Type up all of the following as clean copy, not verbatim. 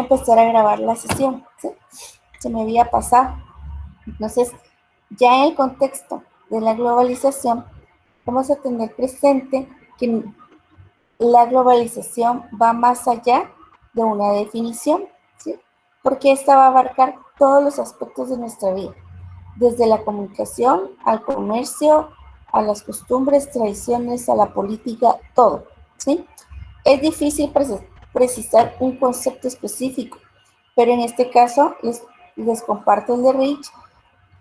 empezar a grabar la sesión, ¿sí? Se me había pasado. Entonces, ya en el contexto de la globalización, vamos a tener presente que la globalización va más allá de una definición, ¿sí? Porque esta va a abarcar todos los aspectos de nuestra vida, desde la comunicación, al comercio, a las costumbres, tradiciones, a la política, todo, ¿sí? Es difícil precisar un concepto específico, pero en este caso les comparto el de Rich,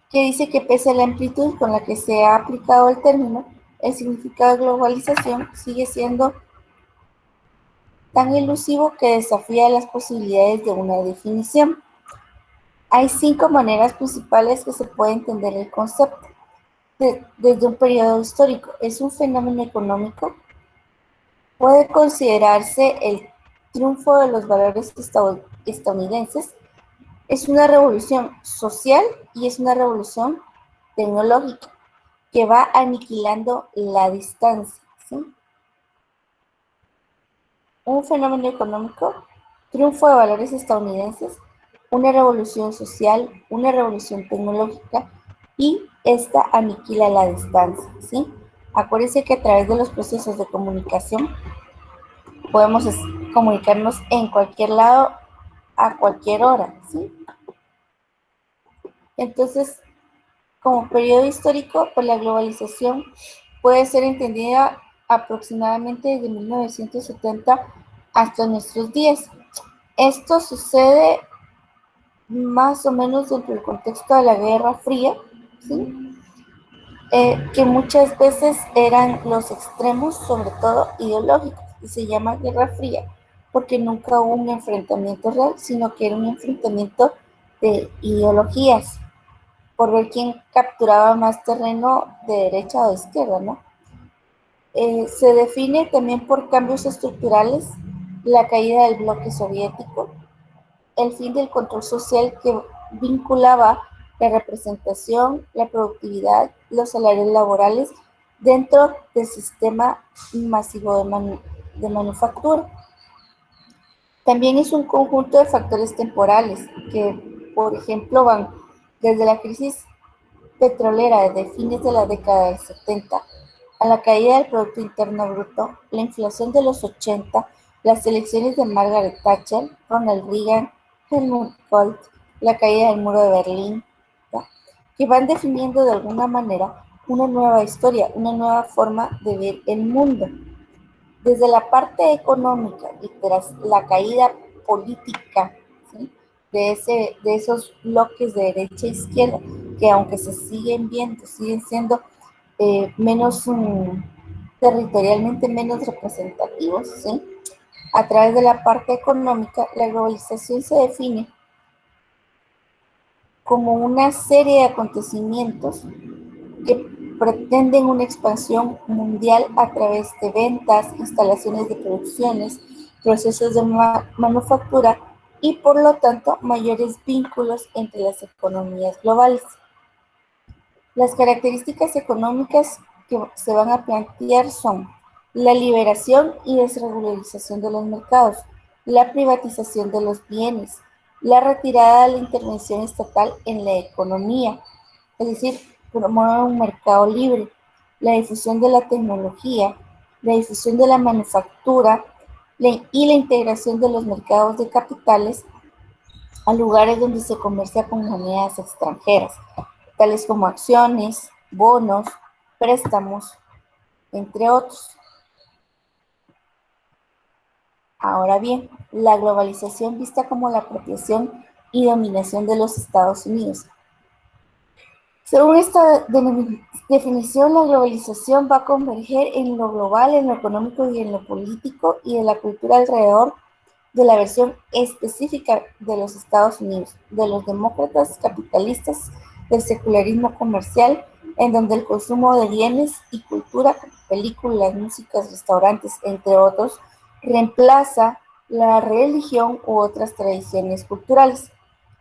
que dice que pese a la amplitud con la que se ha aplicado el término, el significado de globalización sigue siendo tan elusivo que desafía las posibilidades de una definición. Hay 5 maneras principales que se puede entender el concepto. Desde un periodo histórico, es un fenómeno económico, puede considerarse el triunfo de los valores estadounidenses, es una revolución social y es una revolución tecnológica que va aniquilando la distancia, ¿sí? Un fenómeno económico, triunfo de valores estadounidenses, una revolución social, una revolución tecnológica y esta aniquila la distancia, ¿sí? Acuérdense que a través de los procesos de comunicación podemos comunicarnos en cualquier lado a cualquier hora, ¿sí? Entonces, como periodo histórico, pues la globalización puede ser entendida aproximadamente desde 1970 hasta nuestros días. Esto sucede más o menos dentro del contexto de la Guerra Fría, ¿sí? Que muchas veces eran los extremos, sobre todo ideológicos, y se llama Guerra Fría porque nunca hubo un enfrentamiento real, sino que era un enfrentamiento de ideologías, por ver quién capturaba más terreno de derecha o de izquierda, ¿no? Se define también por cambios estructurales, la caída del bloque soviético, el fin del control social que vinculaba la representación, la productividad, los salarios laborales dentro del sistema masivo de manufactura. También es un conjunto de factores temporales que, por ejemplo, van desde la crisis petrolera de fines de la década del 70 a la caída del Producto Interno Bruto, la inflación de los 80, las elecciones de Margaret Thatcher, Ronald Reagan, Helmut Kohl, la caída del muro de Berlín, ¿ya? Que van definiendo de alguna manera una nueva historia, una nueva forma de ver el mundo. Desde la parte económica y tras la caída política, ¿sí? de esos bloques de derecha e izquierda, que aunque se siguen viendo, siguen siendo menos territorialmente menos representativos, ¿sí? A través de la parte económica, la globalización se define como una serie de acontecimientos que pretenden una expansión mundial a través de ventas, instalaciones de producciones, procesos de manufactura y por lo tanto mayores vínculos entre las economías globales. Las características económicas que se van a plantear son la liberación y desregularización de los mercados, la privatización de los bienes, la retirada de la intervención estatal en la economía, es decir, promueve un mercado libre, la difusión de la tecnología, la difusión de la manufactura y la integración de los mercados de capitales a lugares donde se comercia con monedas extranjeras, tales como acciones, bonos, préstamos, entre otros. Ahora bien, la globalización vista como la apropiación y dominación de los Estados Unidos. Según esta definición, la globalización va a converger en lo global, en lo económico y en lo político y en la cultura alrededor de la versión específica de los Estados Unidos, de los demócratas capitalistas, del secularismo comercial, en donde el consumo de bienes y cultura, películas, músicas, restaurantes, entre otros, reemplaza la religión u otras tradiciones culturales.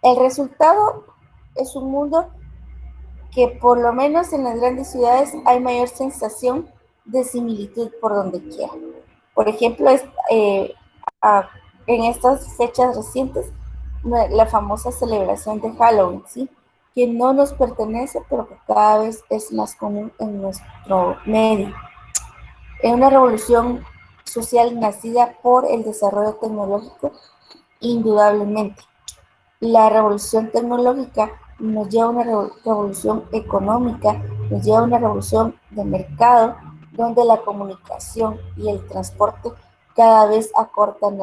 El resultado es un mundo que por lo menos en las grandes ciudades hay mayor sensación de similitud por donde quiera. Por ejemplo, a en estas fechas recientes la famosa celebración de Halloween, ¿sí? Que no nos pertenece, pero que cada vez es más común en nuestro medio. Es una revolución social nacida por el desarrollo tecnológico, indudablemente. La revolución tecnológica nos lleva a una revolución económica, nos lleva a una revolución de mercado, donde la comunicación y el transporte cada vez acortan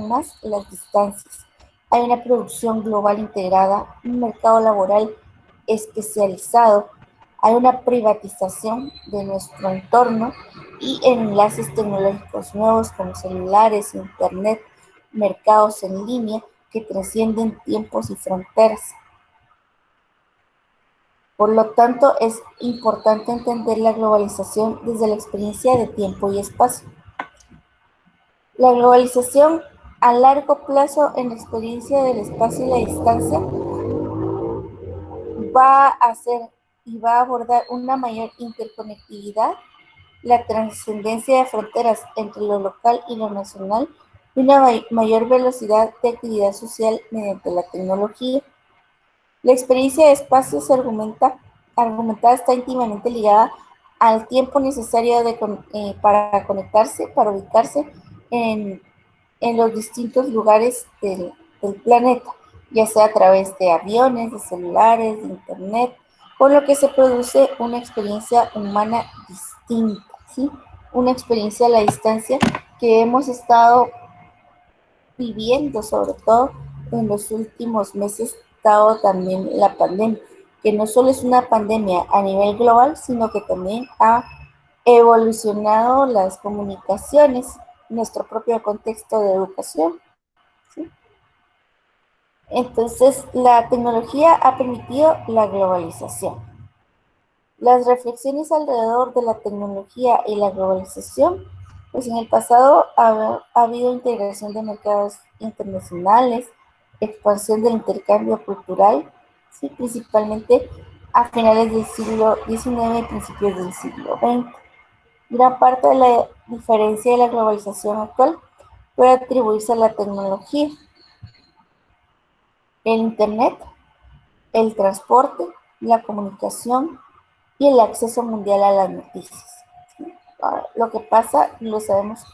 más las distancias. Hay una producción global integrada, un mercado laboral especializado, hay una privatización de nuestro entorno y enlaces tecnológicos nuevos como celulares, internet, mercados en línea que trascienden tiempos y fronteras. Por lo tanto, es importante entender la globalización desde la experiencia de tiempo y espacio. La globalización a largo plazo en la experiencia del espacio y la distancia va a hacer y va a abordar una mayor interconectividad, la trascendencia de fronteras entre lo local y lo nacional y una mayor velocidad de actividad social mediante la tecnología. La experiencia de espacio argumentada está íntimamente ligada al tiempo necesario para conectarse, para ubicarse en, en los distintos lugares del planeta, ya sea a través de aviones, de celulares, de internet, con lo que se produce una experiencia humana distinta, ¿sí? Una experiencia a la distancia que hemos estado viviendo, sobre todo en los últimos meses, dado también la pandemia, que no solo es una pandemia a nivel global, sino que también ha evolucionado las comunicaciones, nuestro propio contexto de educación, ¿sí? Entonces, la tecnología ha permitido la globalización. Las reflexiones alrededor de la tecnología y la globalización, pues en el pasado ha habido integración de mercados internacionales, expansión del intercambio cultural, ¿sí? Principalmente a finales del siglo XIX y principios del siglo XX. Gran parte de la diferencia de la globalización actual puede atribuirse a la tecnología, el Internet, el transporte, la comunicación y el acceso mundial a las noticias. ¿Sí? Ahora, lo que pasa lo sabemos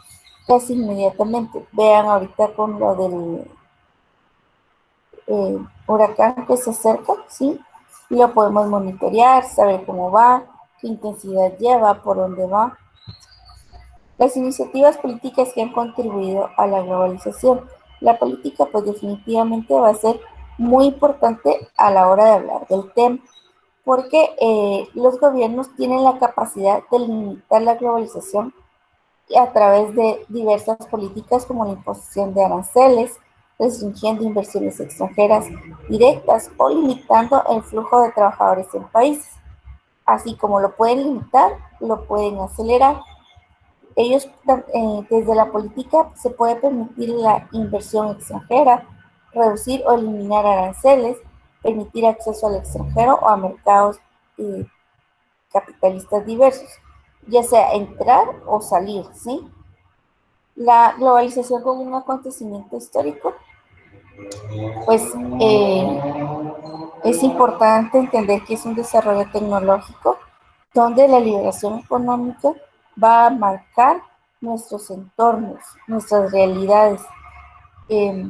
casi inmediatamente. Vean ahorita con lo del huracán que se acerca, ¿sí? Lo podemos monitorear, saber cómo va, qué intensidad lleva, por dónde va. Las iniciativas políticas que han contribuido a la globalización. La política, pues definitivamente va a ser muy importante a la hora de hablar del tema, porque los gobiernos tienen la capacidad de limitar la globalización a través de diversas políticas como la imposición de aranceles, restringiendo inversiones extranjeras directas o limitando el flujo de trabajadores en países. Así como lo pueden limitar, lo pueden acelerar. Ellos, desde la política, se puede permitir la inversión extranjera, reducir o eliminar aranceles, permitir acceso al extranjero o a mercados eh, capitalistas diversos, ya sea entrar o salir, ¿sí? La globalización como un acontecimiento histórico, pues es importante entender que es un desarrollo tecnológico donde la liberación económica va a marcar nuestros entornos, nuestras realidades. Eh,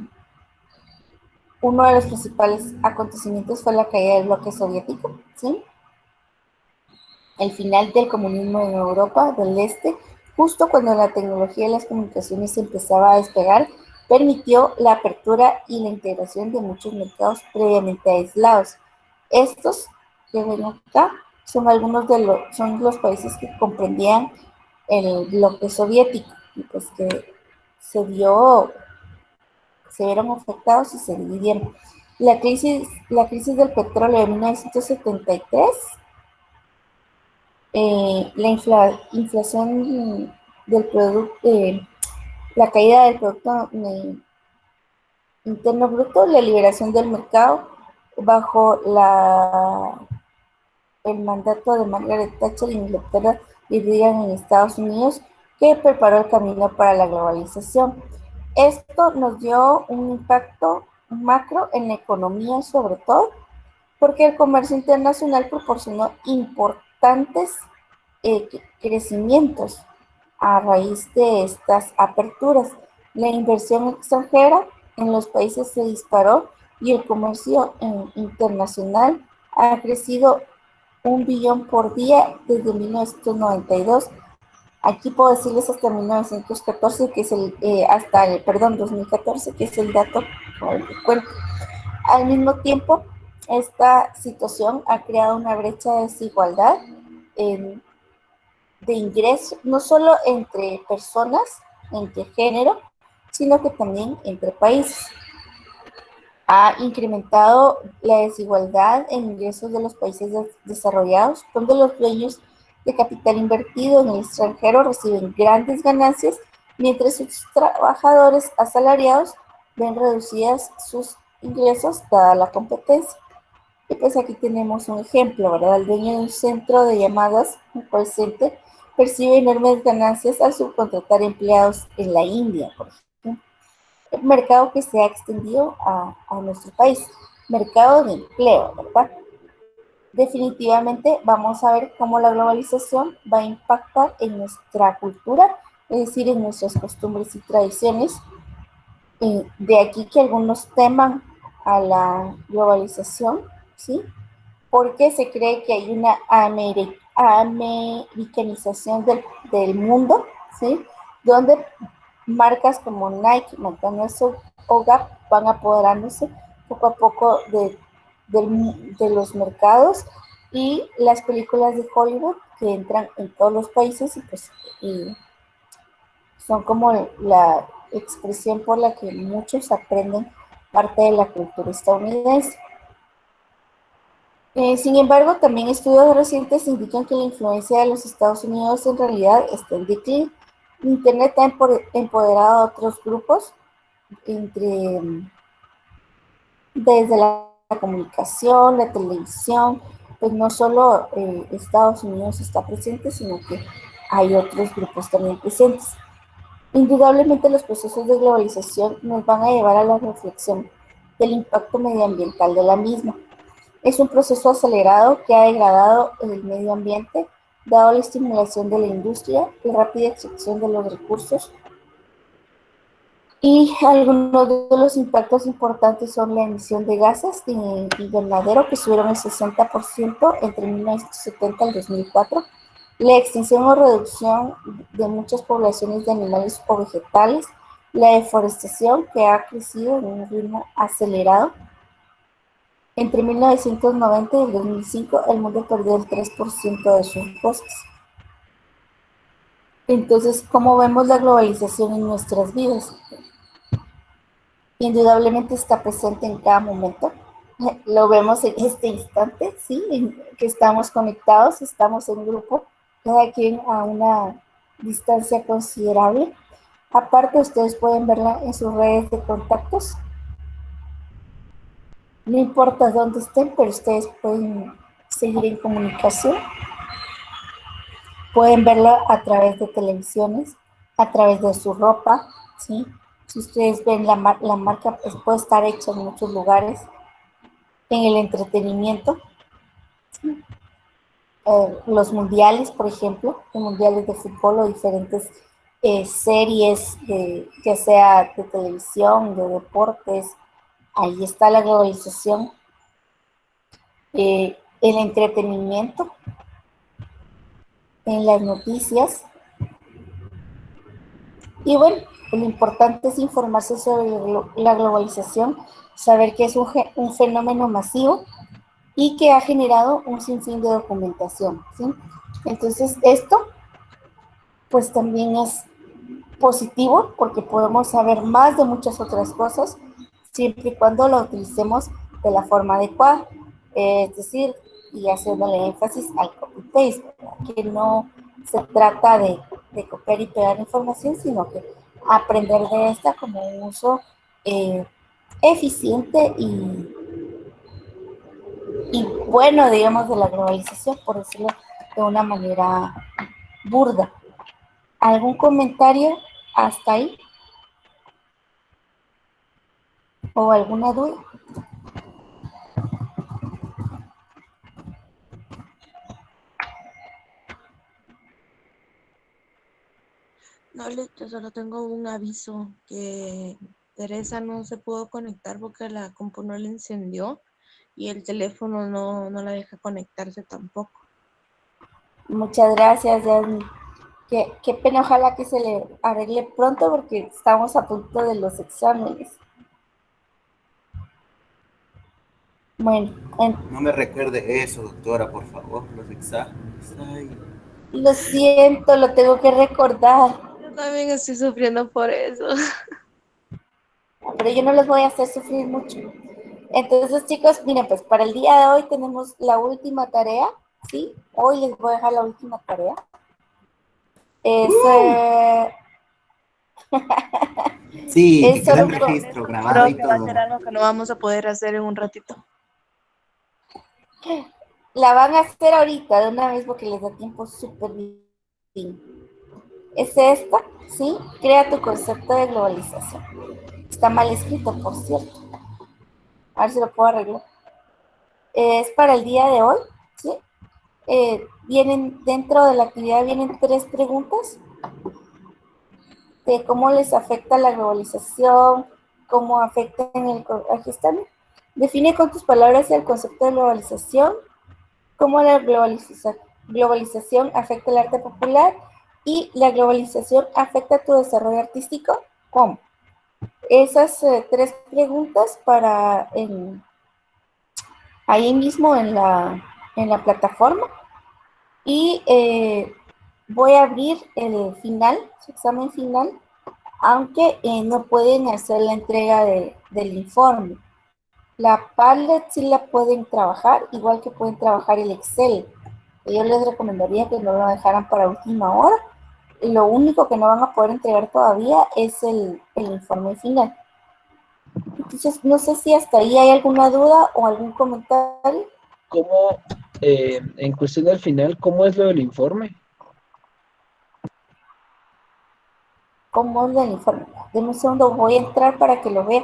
Uno de los principales acontecimientos fue la caída del bloque soviético, ¿sí? El final del comunismo en Europa del Este, justo cuando la tecnología y las comunicaciones empezaba a despegar, permitió la apertura y la integración de muchos mercados previamente aislados. Estos que ven acá son los países que comprendían el bloque soviético y pues que se vio se vieron afectados y se dividieron. La crisis del petróleo de 1973, inflación del producto, la caída del producto interno bruto, la liberación del mercado bajo el mandato de Margaret Thatcher en Inglaterra y Reagan en Estados Unidos, que preparó el camino para la globalización. Esto nos dio un impacto macro en la economía sobre todo, porque el comercio internacional proporcionó importantes crecimientos a raíz de estas aperturas. La inversión extranjera en los países se disparó y el comercio internacional ha crecido 1 billón por día desde 1992. Aquí puedo decirles hasta 1914, que es hasta el, perdón, 2014, que es el dato con el que cuento. Al mismo tiempo, esta situación ha creado una brecha de desigualdad en, de ingreso, no solo entre personas, entre género, sino que también entre países. Ha incrementado la desigualdad en ingresos de los países desarrollados, donde los dueños de capital invertido en el extranjero reciben grandes ganancias, mientras sus trabajadores asalariados ven reducidas sus ingresos dada la competencia. Y pues aquí tenemos un ejemplo, ¿verdad? El dueño de un centro de llamadas, un call center, percibe enormes ganancias al subcontratar empleados en la India, por ejemplo. El mercado que se ha extendido a nuestro país, mercado de empleo, ¿verdad? Definitivamente vamos a ver cómo la globalización va a impactar en nuestra cultura, es decir, en nuestras costumbres y tradiciones. Y de aquí que algunos teman a la globalización, ¿sí? Porque se cree que hay una americanización del mundo, ¿sí? Donde marcas como Nike, McDonald's o Gap van apoderándose poco a poco de los mercados y las películas de Hollywood que entran en todos los países y pues y son como la expresión por la que muchos aprenden parte de la cultura estadounidense. Sin embargo, también estudios recientes indican que la influencia de los Estados Unidos en realidad está en declive. Internet ha empoderado a otros grupos, entre, desde la comunicación, la televisión, pues no solo Estados Unidos está presente, sino que hay otros grupos también presentes. Indudablemente los procesos de globalización nos van a llevar a la reflexión del impacto medioambiental de la misma. Es un proceso acelerado que ha degradado el medio ambiente, dado la estimulación de la industria y rápida extracción de los recursos. Y algunos de los impactos importantes son la emisión de gases de invernadero, que subieron el 60% entre 1970 y 2004, la extinción o reducción de muchas poblaciones de animales o vegetales, la deforestación, que ha crecido en un ritmo acelerado. Entre 1990 y el 2005, el mundo perdió el 3% de sus bosques. Entonces, ¿cómo vemos la globalización en nuestras vidas? Indudablemente está presente en cada momento. Lo vemos en este instante, ¿sí? En que estamos conectados, estamos en grupo, cada quien a una distancia considerable. Aparte, ustedes pueden verla en sus redes de contactos. No importa dónde estén, pero ustedes pueden seguir en comunicación. Pueden verlo a través de televisiones, a través de su ropa, ¿sí? Si ustedes ven la marca, pues puede estar hecha en muchos lugares, en el entretenimiento, ¿sí? Los mundiales, por ejemplo, los mundiales de fútbol o diferentes series, ya sea de televisión, de deportes, ahí está la globalización. El entretenimiento, en las noticias. Y bueno, lo importante es informarse sobre la globalización, saber que es un fenómeno masivo y que ha generado un sinfín de documentación, ¿sí? Entonces, esto pues también es positivo porque podemos saber más de muchas otras cosas siempre y cuando lo utilicemos de la forma adecuada, es decir, y haciéndole énfasis al copy-paste, que no se trata de copiar y pegar información, sino que aprender de esta como un uso eh, eficiente y bueno, digamos, de la globalización, por decirlo de una manera burda. ¿Algún comentario hasta ahí? ¿O alguna duda? No, yo solo tengo un aviso que Teresa no se pudo conectar porque la compu no le encendió y el teléfono no la deja conectarse tampoco. Muchas gracias, Yasmin. Qué pena, ojalá que se le arregle pronto porque estamos a punto de los exámenes. Bueno, No me recuerde eso, doctora, por favor, los exámenes. Ay. lo siento, lo tengo que recordar, Yo también estoy sufriendo por eso. pero yo no los voy a hacer sufrir mucho. Entonces, chicos, miren, pues para el día de hoy tenemos la última tarea, ¿sí? Hoy les voy a dejar la última tarea. Es, Sí, que es quede solo en registro, grabado Creo y que va a ser todo. algo que no vamos a poder hacer en un ratito. la van a hacer ahorita de una vez porque les da tiempo súper bien. Es esta, ¿sí? Crea tu concepto de globalización. Está mal escrito, por cierto. A ver si lo puedo arreglar. Es para el día de hoy, ¿sí? Vienen, dentro de la actividad vienen 3 preguntas de cómo les afecta la globalización, cómo afecta en el... Aquí están. Define con tus palabras el concepto de globalización, cómo la globalización afecta el arte popular y la globalización afecta tu desarrollo artístico. ¿Cómo? Esas 3 preguntas para ahí mismo en la plataforma y voy a abrir el final, su examen final, aunque no pueden hacer la entrega del informe. La Padlet sí la pueden trabajar, igual que pueden trabajar el Excel. Yo les recomendaría que no lo dejaran para última hora. Y lo único que no van a poder entregar todavía es el informe final. Entonces, no sé si hasta ahí hay alguna duda o algún comentario. ¿Cómo, en cuestión del final, cómo es lo del informe? ¿Cómo es el informe? Denme un segundo, voy a entrar para que lo vean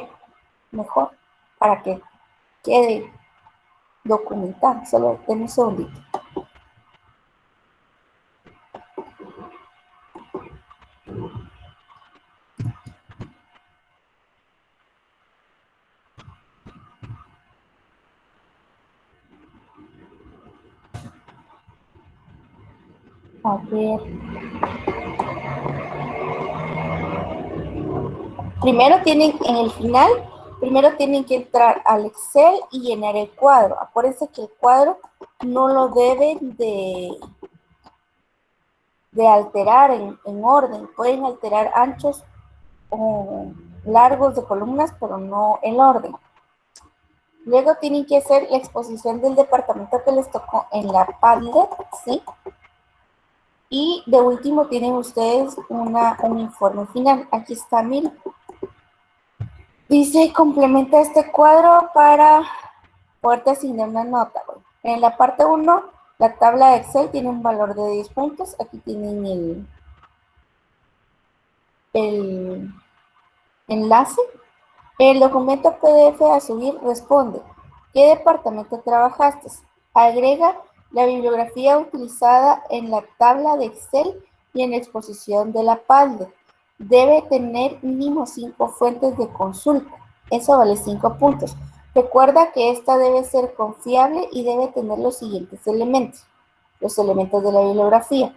mejor, para que quede documentado. Solo denme un segundito. A ver. Primero tienen, en el final, primero tienen que entrar al Excel y llenar el cuadro. Acuérdense que el cuadro no lo deben de alterar en orden. Pueden alterar anchos o largos de columnas, pero no el orden. Luego tienen que hacer la exposición del departamento que les tocó en la Padlet, ¿sí? Y de último tienen ustedes un informe final. Aquí está, miren. Dice, complementa este cuadro para poderte asignar una nota. Bueno, en la parte 1, la tabla de Excel tiene un valor de 10 puntos. Aquí tienen el enlace. El documento PDF a subir responde: ¿qué departamento trabajaste? Agrega la bibliografía utilizada en la tabla de Excel y en la exposición de la Padlet. Debe tener mínimo 5 fuentes de consulta. Eso vale 5 puntos. Recuerda que esta debe ser confiable y debe tener los siguientes elementos. Los elementos de la bibliografía.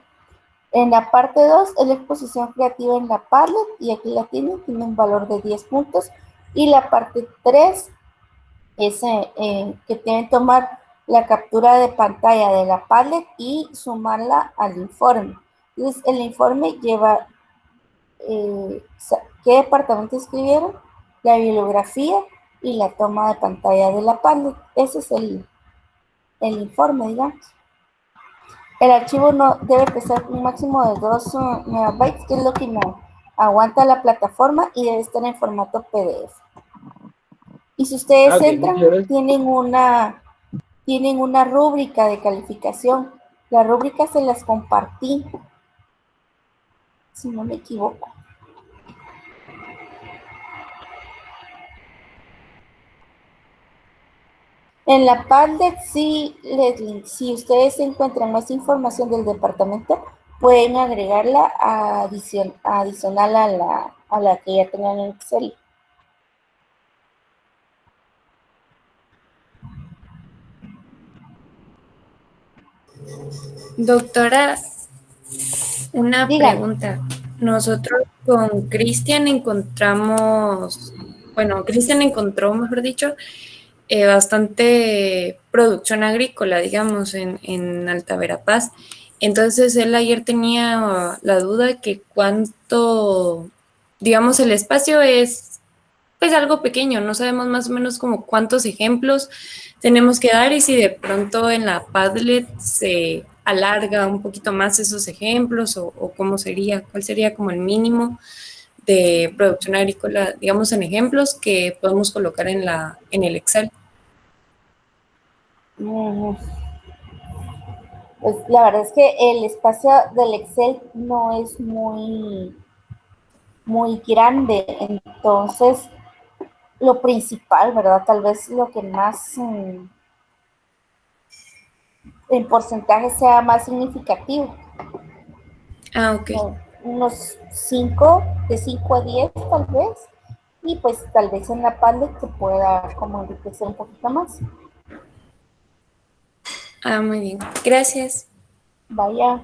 En la parte 2 es la exposición creativa en la Padlet y aquí la tiene un valor de 10 puntos. Y la parte 3 es que deben tomar la captura de pantalla de la Padlet y sumarla al informe. Entonces, el informe lleva qué departamento escribieron, la bibliografía y la toma de pantalla de la Padlet. Ese es el informe, digamos. El archivo no debe pesar un máximo de 2 megabytes, que es lo que no aguanta la plataforma y debe estar en formato PDF. Y si ustedes Ok, muchas entran, gracias. tienen una rúbrica de calificación. La rúbrica se las compartí, si no me equivoco. En la Padlet, sí, Leslie, si ustedes encuentran más información del departamento, pueden agregarla adicional a la que ya tengan en Excel. Doctora, una Díganme. pregunta. Nosotros con Cristian encontramos, bueno, Cristian encontró, mejor dicho, bastante producción agrícola, digamos, en Alta Verapaz. Entonces él ayer tenía la duda que cuánto, digamos, el espacio es pues algo pequeño, no sabemos más o menos como cuántos ejemplos tenemos que dar y si de pronto en la Padlet se alarga un poquito más esos ejemplos o cómo sería, cuál sería como el mínimo de producción agrícola, digamos, en ejemplos que podemos colocar en el Excel. Mm, Pues la verdad es que el espacio del Excel no es muy grande, entonces lo principal, ¿verdad? Tal vez lo que más en porcentaje sea más significativo, Ah, ok. ¿no? Unos 5, de 5 a 10 tal vez, y pues tal vez en la Padlet se pueda como enriquecer un poquito más. Ah, muy bien. Gracias. Vaya.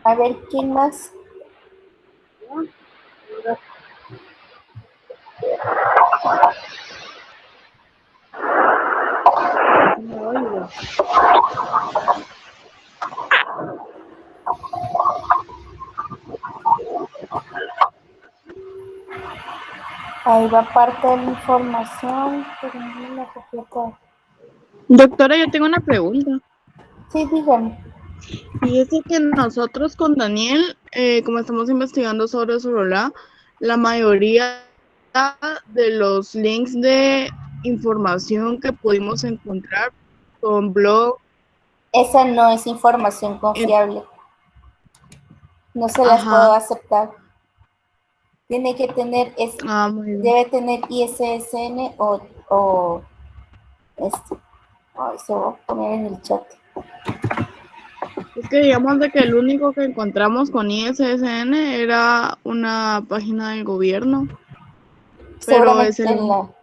A ver, ¿quién más? Ahí va parte de la información, pero no la copié toda. Doctora, yo tengo una pregunta. Sí, dígame. Fíjese que nosotros con Daniel, como estamos investigando sobre su rola, la mayoría de los links de información que pudimos encontrar con blog, Esa no es información confiable. No se las puedo ajá, aceptar. Tiene que tener, muy bien. debe tener ISSN o este. Ay, se va a poner en el chat. Es que digamos de que el único que encontramos con ISSN era una página del gobierno, pero es Seguramente el en único.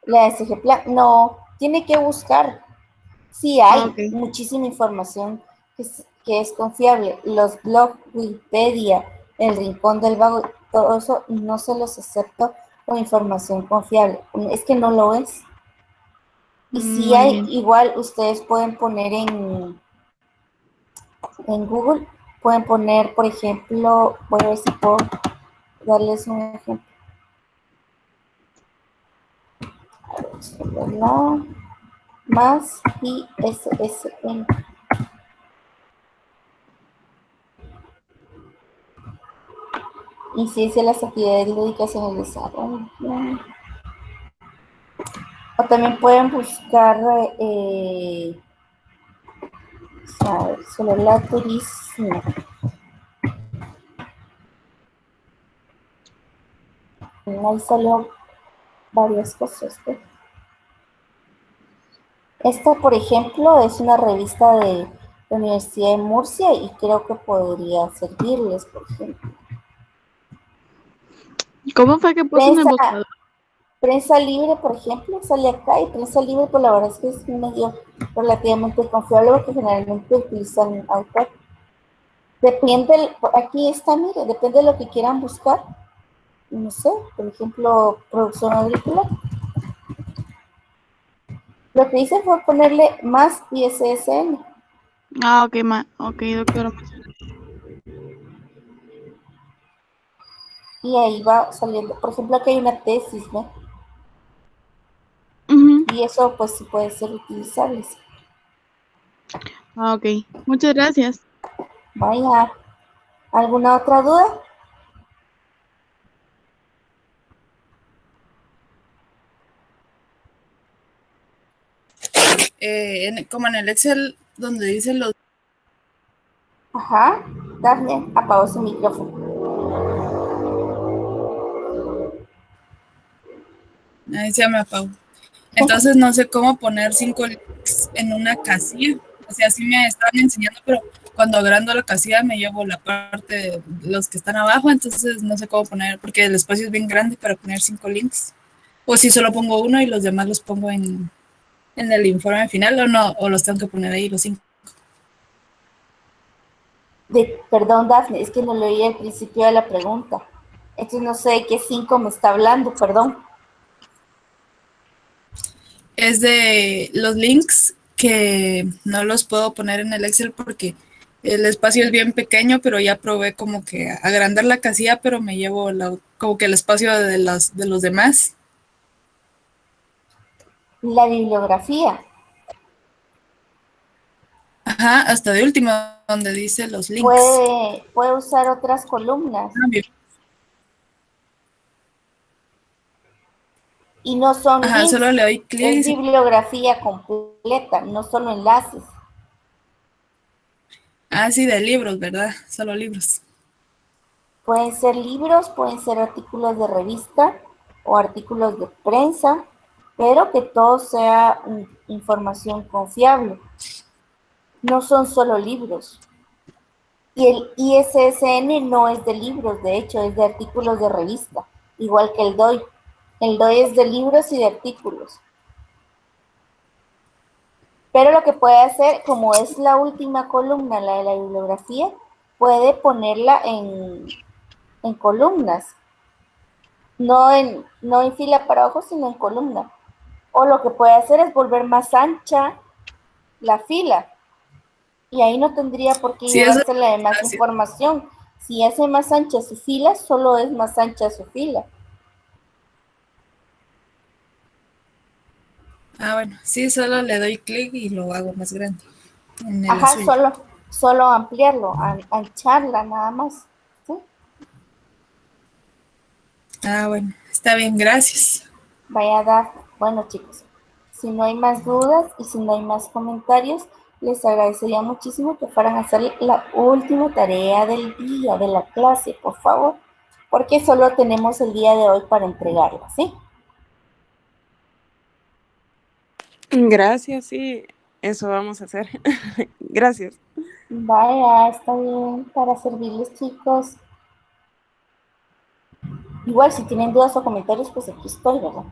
la SG Plan. No, tiene que buscar. Sí Ah, hay ok. muchísima información que es confiable. Los blogs, Wikipedia, El Rincón del Vago, todo eso no se los acepto como información confiable. Es que no lo es. Y si Muy hay, bien. igual ustedes pueden poner en Google, pueden poner, por ejemplo, voy a ver si puedo darles un ejemplo. La más ISSN. Incidencia en las actividades lúdicas en el desarrollo. O también pueden buscar sobre la turismo. Ahí salió varias cosas. Esta, por ejemplo, es una revista de la Universidad de Murcia y creo que podría servirles, por ejemplo. ¿Cómo fue que puso en el Prensa, buscador? prensa libre, por ejemplo, sale acá y prensa libre, pues la verdad es que es un medio relativamente confiable porque generalmente utilizan autor. Depende, aquí está, mire, depende de lo que quieran buscar. No sé, por ejemplo, producción agrícola. Lo que hice fue ponerle más ISSN Ah, ok, ok, doctora. y ahí va saliendo. Por ejemplo, aquí hay una tesis, ¿no? Ujú. Y eso pues sí puede ser utilizable. Sí. Ah, ok. Muchas gracias. Vaya, ¿alguna otra duda? Como en el Excel donde dice los... Ajá, Daphne, apagó su micrófono. Ahí se llama Pau. Entonces no sé cómo poner 5 links en una casilla. O sea, sí me están enseñando, pero cuando agrando la casilla me llevo la parte de los que están abajo, entonces no sé cómo poner, porque el espacio es bien grande para poner 5 links. O si solo pongo uno y los demás los pongo en el informe final, o no, o los tengo que poner ahí los 5. Perdón, Dafne, es que no lo oí al principio de la pregunta. Entonces no sé de qué 5 me está hablando, perdón. Es de los links que no los puedo poner en el Excel porque el espacio es bien pequeño, pero ya probé como que agrandar la casilla, pero me llevo como que el espacio de los demás. La bibliografía. Ajá, hasta de último, donde dice los links. Puede usar otras columnas y no son Ajá, links, solo le doy clic es y se... bibliografía completa, no solo enlaces. Ah, sí, de libros, ¿verdad? Solo libros. Pueden ser libros, pueden ser artículos de revista o artículos de prensa, pero que todo sea información confiable. No son solo libros. Y el ISSN no es de libros, de hecho, es de artículos de revista, igual que el DOI. El DOI es de libros y de artículos. Pero lo que puede hacer, como es la última columna, la de la bibliografía, puede ponerla en columnas. No en fila para abajo, sino en columna. O lo que puede hacer es volver más ancha la fila. Y ahí no tendría por qué Sí, eso llevarse la demás es... información. Si hace más ancha su fila, solo es más ancha su fila. Ah, bueno, sí, solo le doy clic y lo hago más grande en el Ajá, azul. solo ampliarlo, ancharla nada más. ¿Sí? Ah, bueno, está bien, gracias. Vaya a dar, bueno chicos, si no hay más dudas y si no hay más comentarios, les agradecería muchísimo que fueran a hacer la última tarea del día, de la clase, por favor, porque solo tenemos el día de hoy para entregarla, ¿sí? Gracias, sí, eso vamos a hacer. Gracias. Vaya, está bien, para servirles chicos. Igual si tienen dudas o comentarios, pues aquí estoy, ¿verdad?